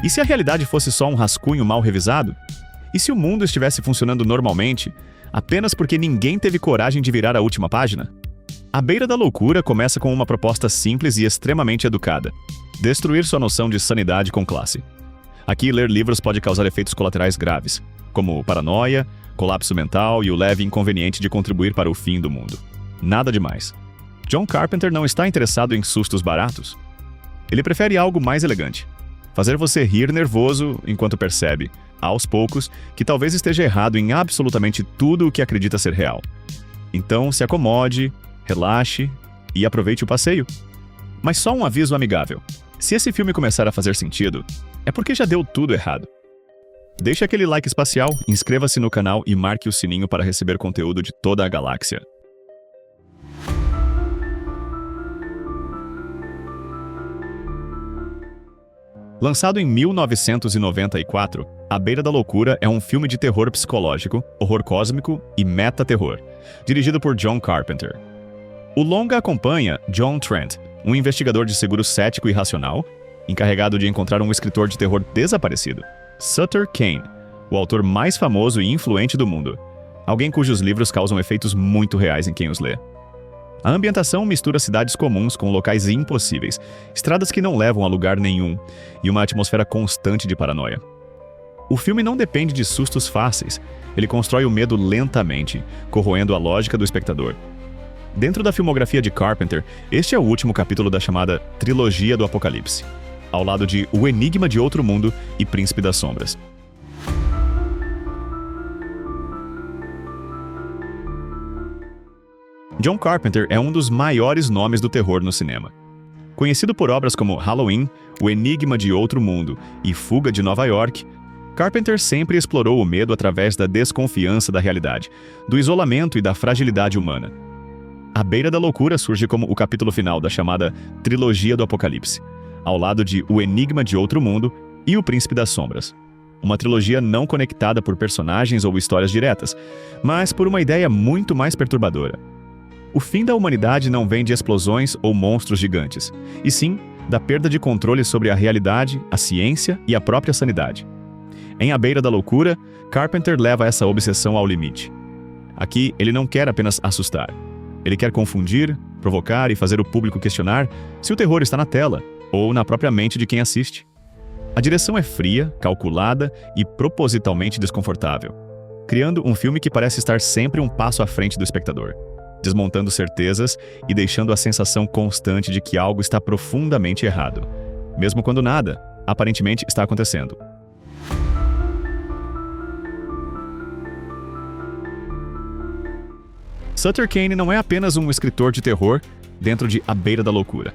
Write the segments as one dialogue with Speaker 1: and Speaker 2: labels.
Speaker 1: E se a realidade fosse só um rascunho mal revisado? E se o mundo estivesse funcionando normalmente, apenas porque ninguém teve coragem de virar a última página? A Beira da Loucura começa com uma proposta simples e extremamente educada: destruir sua noção de sanidade com classe. Aqui, ler livros pode causar efeitos colaterais graves, como paranoia, colapso mental e o leve inconveniente de contribuir para o fim do mundo. Nada demais. John Carpenter não está interessado em sustos baratos. Ele prefere algo mais elegante: fazer você rir nervoso enquanto percebe, aos poucos, que talvez esteja errado em absolutamente tudo o que acredita ser real. Então, se acomode, relaxe e aproveite o passeio. Mas só um aviso amigável: se esse filme começar a fazer sentido, é porque já deu tudo errado. Deixe aquele like espacial, inscreva-se no canal e marque o sininho para receber conteúdo de toda a galáxia. Lançado em 1994, A Beira da Loucura é um filme de terror psicológico, horror cósmico e meta-terror, dirigido por John Carpenter. O longa acompanha John Trent, um investigador de seguro cético e racional, encarregado de encontrar um escritor de terror desaparecido, Sutter Kane, o autor mais famoso e influente do mundo, alguém cujos livros causam efeitos muito reais em quem os lê. A ambientação mistura cidades comuns com locais impossíveis, estradas que não levam a lugar nenhum e uma atmosfera constante de paranoia. O filme não depende de sustos fáceis, ele constrói o medo lentamente, corroendo a lógica do espectador. Dentro da filmografia de Carpenter, este é o último capítulo da chamada Trilogia do Apocalipse, ao lado de O Enigma de Outro Mundo e Príncipe das Sombras. John Carpenter é um dos maiores nomes do terror no cinema. Conhecido por obras como Halloween, O Enigma de Outro Mundo e Fuga de Nova York, Carpenter sempre explorou o medo através da desconfiança da realidade, do isolamento e da fragilidade humana. A Beira da Loucura surge como o capítulo final da chamada Trilogia do Apocalipse, ao lado de O Enigma de Outro Mundo e O Príncipe das Sombras. Uma trilogia não conectada por personagens ou histórias diretas, mas por uma ideia muito mais perturbadora. O fim da humanidade não vem de explosões ou monstros gigantes, e sim da perda de controle sobre a realidade, a ciência e a própria sanidade. Em A Beira da Loucura, Carpenter leva essa obsessão ao limite. Aqui, ele não quer apenas assustar. Ele quer confundir, provocar e fazer o público questionar se o terror está na tela ou na própria mente de quem assiste. A direção é fria, calculada e propositalmente desconfortável, criando um filme que parece estar sempre um passo à frente do espectador, desmontando certezas e deixando a sensação constante de que algo está profundamente errado, mesmo quando nada, aparentemente, está acontecendo. Sutter Kane não é apenas um escritor de terror dentro de A Beira da Loucura.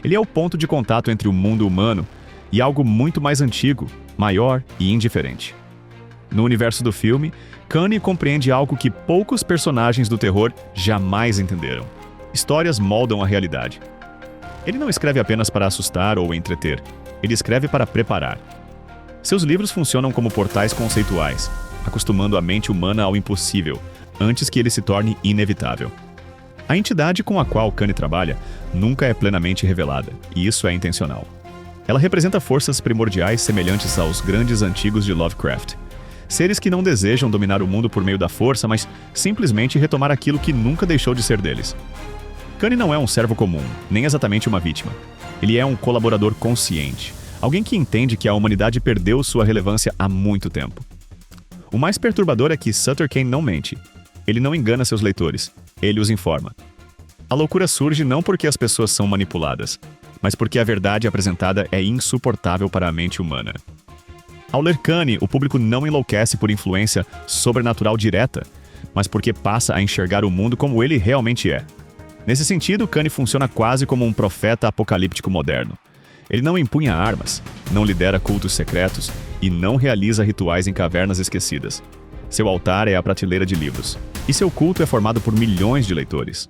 Speaker 1: Ele é o ponto de contato entre o mundo humano e algo muito mais antigo, maior e indiferente. No universo do filme, Kane compreende algo que poucos personagens do terror jamais entenderam. Histórias moldam a realidade. Ele não escreve apenas para assustar ou entreter, ele escreve para preparar. Seus livros funcionam como portais conceituais, acostumando a mente humana ao impossível, antes que ele se torne inevitável. A entidade com a qual Kane trabalha nunca é plenamente revelada, e isso é intencional. Ela representa forças primordiais semelhantes aos grandes antigos de Lovecraft. Seres que não desejam dominar o mundo por meio da força, mas simplesmente retomar aquilo que nunca deixou de ser deles. Kane não é um servo comum, nem exatamente uma vítima. Ele é um colaborador consciente, alguém que entende que a humanidade perdeu sua relevância há muito tempo. O mais perturbador é que Sutter Kane não mente. Ele não engana seus leitores, ele os informa. A loucura surge não porque as pessoas são manipuladas, mas porque a verdade apresentada é insuportável para a mente humana. Ao ler Kane, o público não enlouquece por influência sobrenatural direta, mas porque passa a enxergar o mundo como ele realmente é. Nesse sentido, Kane funciona quase como um profeta apocalíptico moderno. Ele não empunha armas, não lidera cultos secretos e não realiza rituais em cavernas esquecidas. Seu altar é a prateleira de livros, e seu culto é formado por milhões de leitores.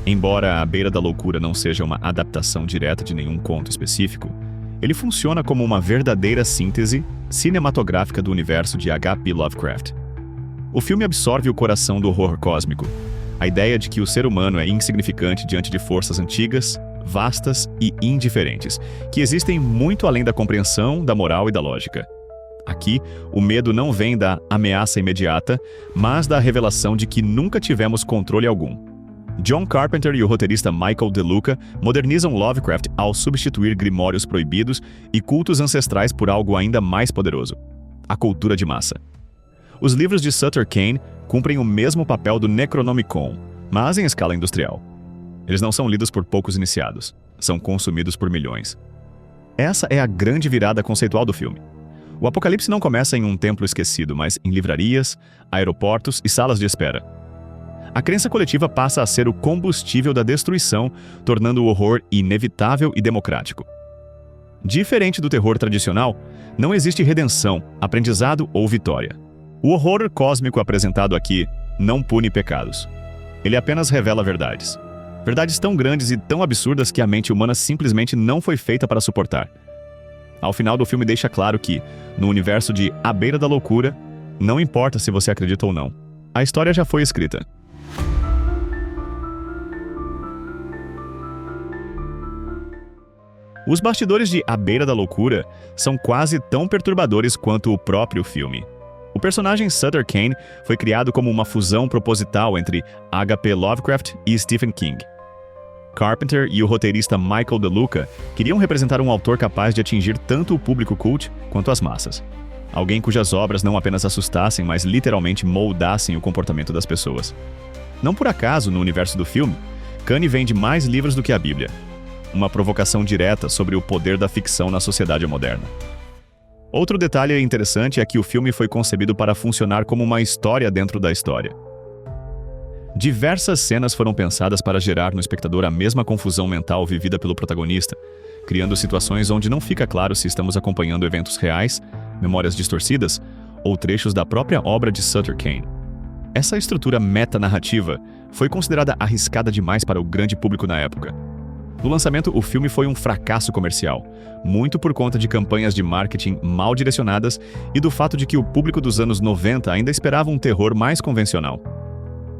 Speaker 1: Embora A Beira da Loucura não seja uma adaptação direta de nenhum conto específico, ele funciona como uma verdadeira síntese cinematográfica do universo de H.P. Lovecraft. O filme absorve o coração do horror cósmico, A ideia de que o ser humano é insignificante diante de forças antigas, vastas e indiferentes, que existem muito além da compreensão, da moral e da lógica. Aqui, o medo não vem da ameaça imediata, mas da revelação de que nunca tivemos controle algum. John Carpenter e o roteirista Michael De Luca modernizam Lovecraft ao substituir grimórios proibidos e cultos ancestrais por algo ainda mais poderoso: a cultura de massa. Os livros de Sutter Kane cumprem o mesmo papel do Necronomicon, mas em escala industrial. Eles não são lidos por poucos iniciados, são consumidos por milhões. Essa é a grande virada conceitual do filme. O apocalipse não começa em um templo esquecido, mas em livrarias, aeroportos e salas de espera. A crença coletiva passa a ser o combustível da destruição, tornando o horror inevitável e democrático. Diferente do terror tradicional, não existe redenção, aprendizado ou vitória. O horror cósmico apresentado aqui não pune pecados. Ele apenas revela verdades. Verdades tão grandes e tão absurdas que a mente humana simplesmente não foi feita para suportar. Ao final do filme deixa claro que, no universo de À Beira da Loucura, não importa se você acredita ou não. A história já foi escrita. Os bastidores de À Beira da Loucura são quase tão perturbadores quanto o próprio filme. O personagem Sutter Kane foi criado como uma fusão proposital entre H.P. Lovecraft e Stephen King. Carpenter e o roteirista Michael De Luca queriam representar um autor capaz de atingir tanto o público cult quanto as massas. Alguém cujas obras não apenas assustassem, mas literalmente moldassem o comportamento das pessoas. Não por acaso, no universo do filme, Kane vende mais livros do que a Bíblia. Uma provocação direta sobre o poder da ficção na sociedade moderna. Outro detalhe interessante é que o filme foi concebido para funcionar como uma história dentro da história. Diversas cenas foram pensadas para gerar no espectador a mesma confusão mental vivida pelo protagonista, criando situações onde não fica claro se estamos acompanhando eventos reais, memórias distorcidas ou trechos da própria obra de Sutter Kane. Essa estrutura metanarrativa foi considerada arriscada demais para o grande público na época. No lançamento, o filme foi um fracasso comercial, muito por conta de campanhas de marketing mal direcionadas e do fato de que o público dos anos 90 ainda esperava um terror mais convencional.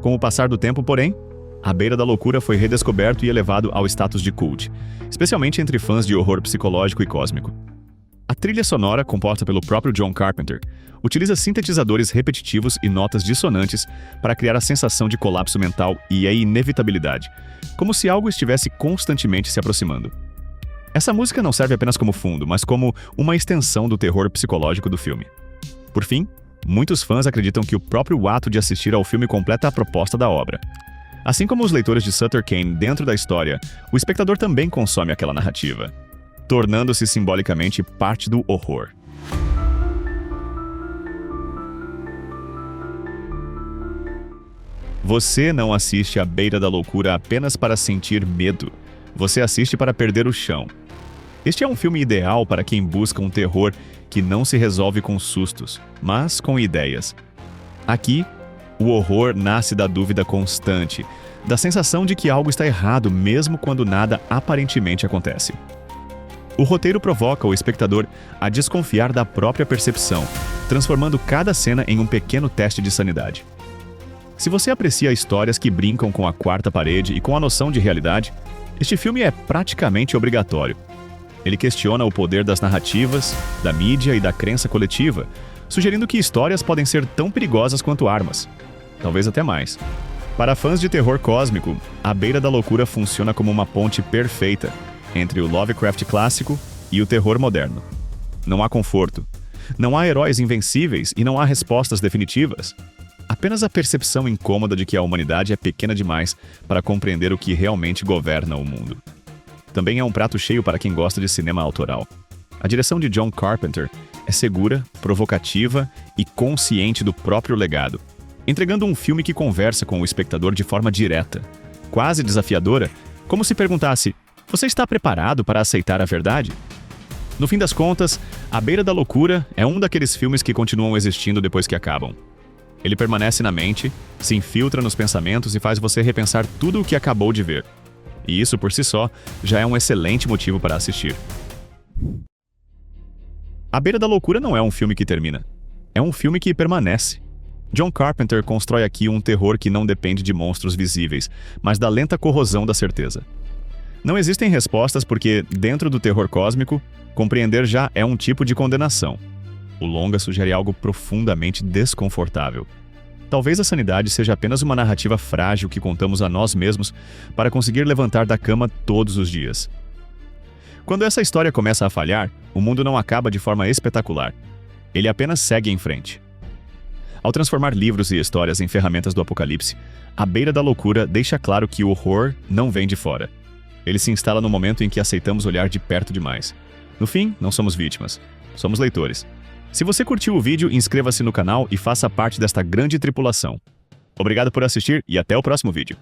Speaker 1: Com o passar do tempo, porém, À Beira da Loucura foi redescoberto e elevado ao status de cult, especialmente entre fãs de horror psicológico e cósmico. A trilha sonora, composta pelo próprio John Carpenter, utiliza sintetizadores repetitivos e notas dissonantes para criar a sensação de colapso mental e a inevitabilidade, como se algo estivesse constantemente se aproximando. Essa música não serve apenas como fundo, mas como uma extensão do terror psicológico do filme. Por fim, muitos fãs acreditam que o próprio ato de assistir ao filme completa a proposta da obra. Assim como os leitores de Sutter Kane dentro da história, o espectador também consome aquela narrativa, tornando-se simbolicamente parte do horror. Você não assiste À Beira da Loucura apenas para sentir medo. Você assiste para perder o chão. Este é um filme ideal para quem busca um terror que não se resolve com sustos, mas com ideias. Aqui, o horror nasce da dúvida constante, da sensação de que algo está errado mesmo quando nada aparentemente acontece. O roteiro provoca o espectador a desconfiar da própria percepção, transformando cada cena em um pequeno teste de sanidade. Se você aprecia histórias que brincam com a quarta parede e com a noção de realidade, este filme é praticamente obrigatório. Ele questiona o poder das narrativas, da mídia e da crença coletiva, sugerindo que histórias podem ser tão perigosas quanto armas, talvez até mais. Para fãs de terror cósmico, À Beira da Loucura funciona como uma ponte perfeita entre o Lovecraft clássico e o terror moderno. Não há conforto, não há heróis invencíveis e não há respostas definitivas. Apenas a percepção incômoda de que a humanidade é pequena demais para compreender o que realmente governa o mundo. Também é um prato cheio para quem gosta de cinema autoral. A direção de John Carpenter é segura, provocativa e consciente do próprio legado, entregando um filme que conversa com o espectador de forma direta, quase desafiadora, como se perguntasse: você está preparado para aceitar a verdade? No fim das contas, À Beira da Loucura é um daqueles filmes que continuam existindo depois que acabam. Ele permanece na mente, se infiltra nos pensamentos e faz você repensar tudo o que acabou de ver. E isso, por si só, já é um excelente motivo para assistir. À Beira da Loucura não é um filme que termina. É um filme que permanece. John Carpenter constrói aqui um terror que não depende de monstros visíveis, mas da lenta corrosão da certeza. Não existem respostas porque, dentro do terror cósmico, compreender já é um tipo de condenação. O longa sugere algo profundamente desconfortável. Talvez a sanidade seja apenas uma narrativa frágil que contamos a nós mesmos para conseguir levantar da cama todos os dias. Quando essa história começa a falhar, o mundo não acaba de forma espetacular. Ele apenas segue em frente. Ao transformar livros e histórias em ferramentas do apocalipse, A Beira da Loucura deixa claro que o horror não vem de fora. Ele se instala no momento em que aceitamos olhar de perto demais. No fim, não somos vítimas, somos leitores. Se você curtiu o vídeo, inscreva-se no canal e faça parte desta grande tripulação. Obrigado por assistir e até o próximo vídeo.